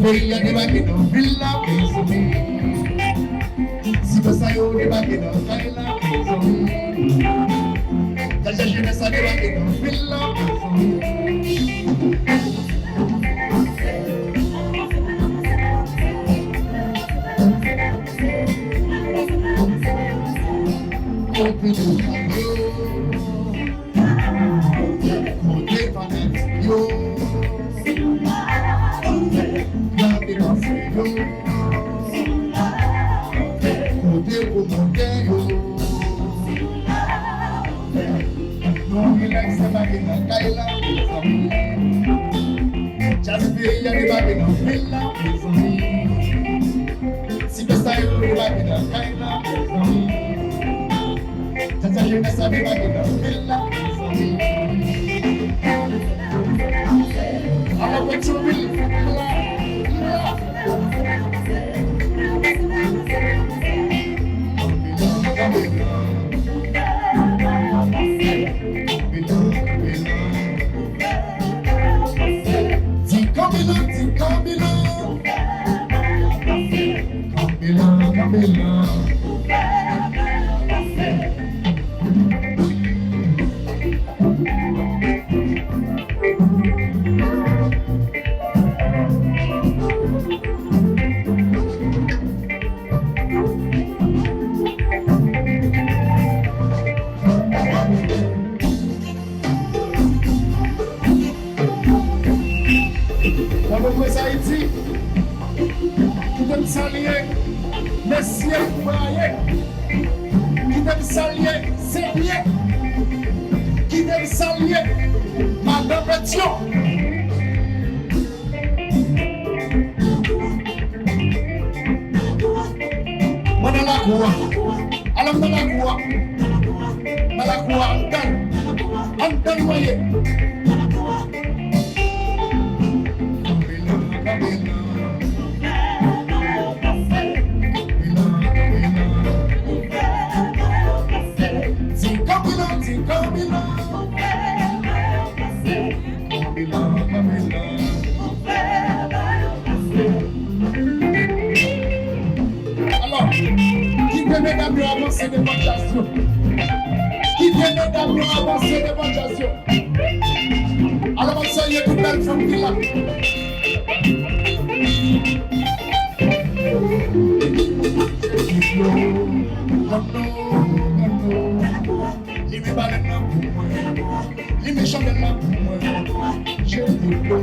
pays, on est bagué dans villa, maison. Si vous savez, on est bagué dans Kaila, maison. La jeunesse, on est bagué dans villa, maison. Côté fanatique, yo. Gardez dans ces yo. Côté remonté, yo. Non, il a que ça va dans Kaila, mes amis. Just be a river dans Villa, mes amis. Si vous savez, on est bagué dans Kaila, mes amis. Tata jeunesse a des bagues dans Villa, mes amis. Alors, what you will, Haïti, qui t'aime s'allier, messieurs, voyez, qui t'aime s'allier, c'est bien, qui t'aime s'allier, madame Pétion. Moi dans la cour, alors dans la cour, Antan, voyez. Alors, qui vient mesdames avancer de démonstration? Qui vient mesdames avancer de démonstration? Alors, on s'en y est toute belle femme qui là. Les méchants de la boue, je déplore.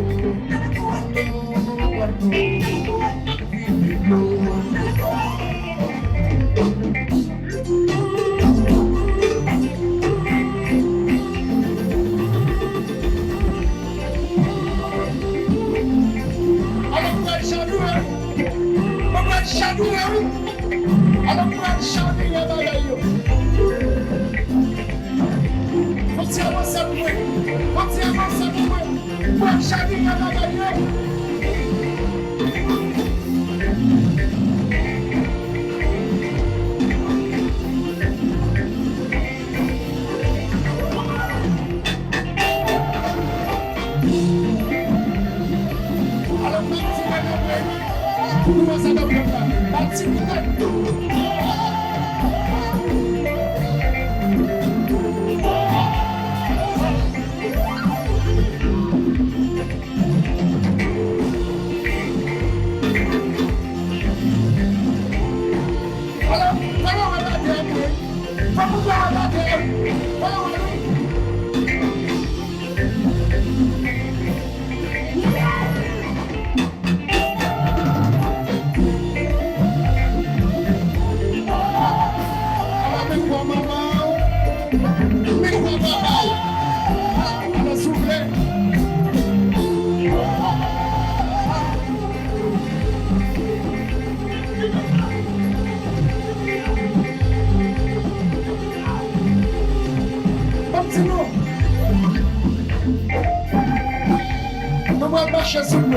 Nous allons marcher sur nous.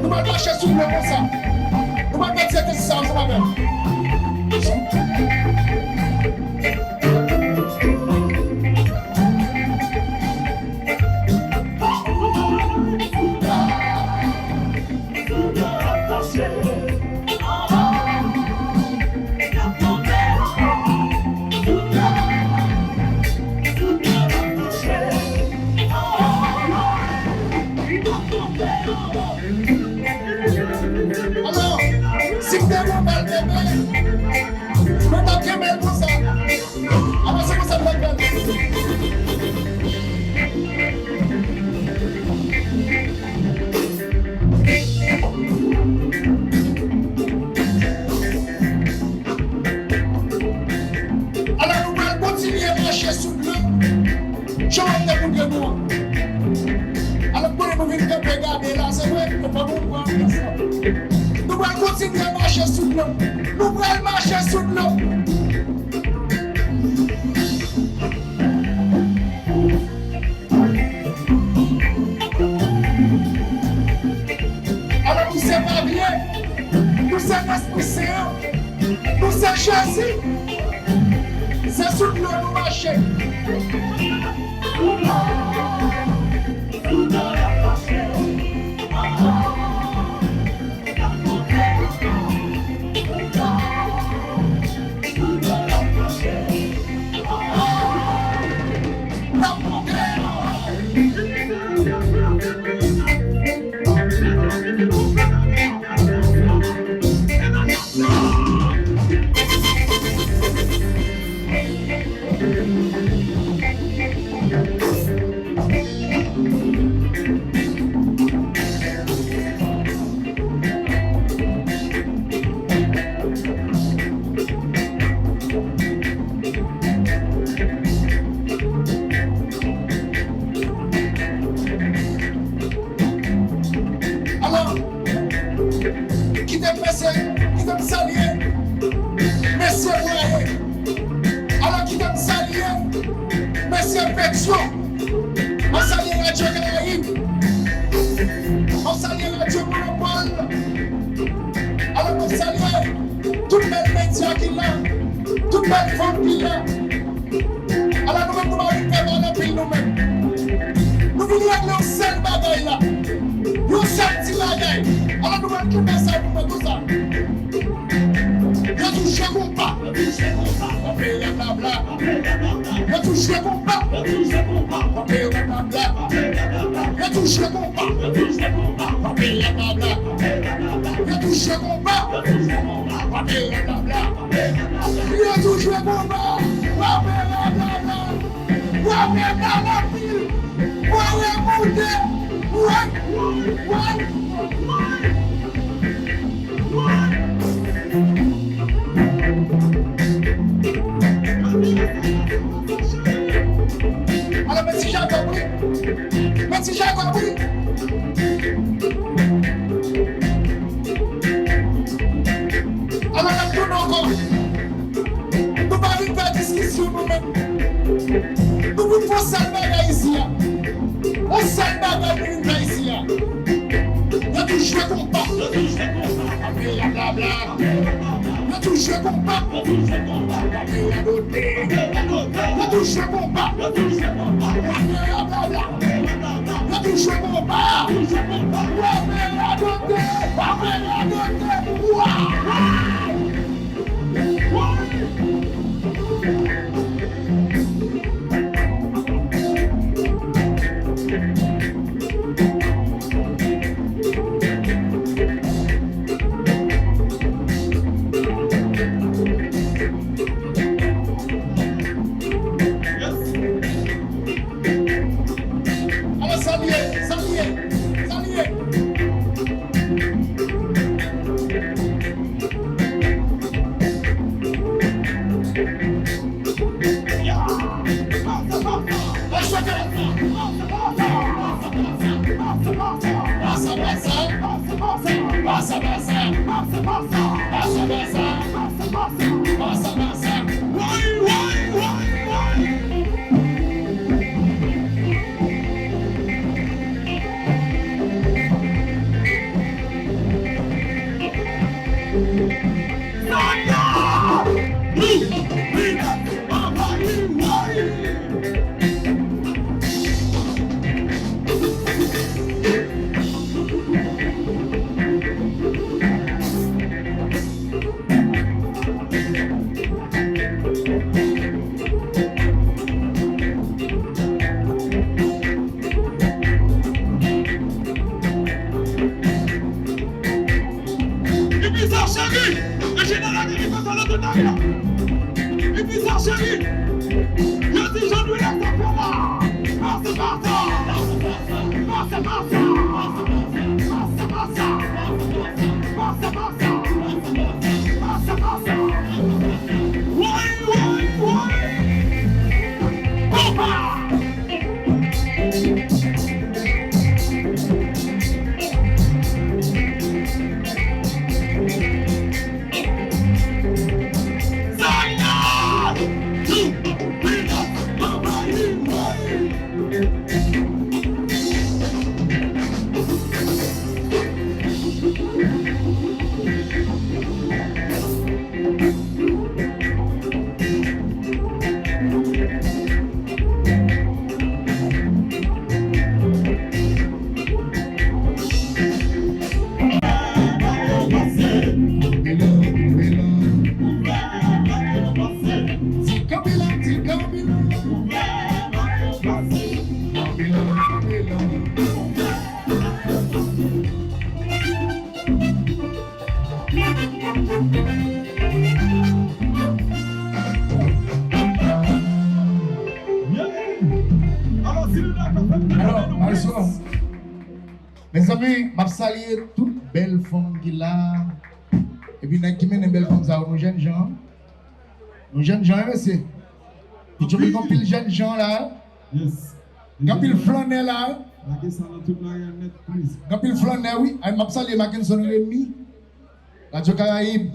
Nous allons marcher sur nous comme ça. Nous allons mettre cette ça ensemble avec. nous venons regarder là, c'est vrai, nous ne pouvons pas comprendre ça. Nous allons continuer à marcher sous l'eau. Nous allons marcher sous l'eau. Alors nous sommes pas bien. Nous sommes responsés. Nous sommes choisis. C'est sous l'eau nous marcher. Mes amis, je salue toutes belles femmes qui là. Et puis, qui mène belles femmes, ça, nos jeunes gens. Nos jeunes gens, monsieur. Et tu vois, pile jeunes gens là. Yes. Quand pile flanel là. Quand pile flanel, oui. Je salue Mackinson Rémi. Radio Caraïbe.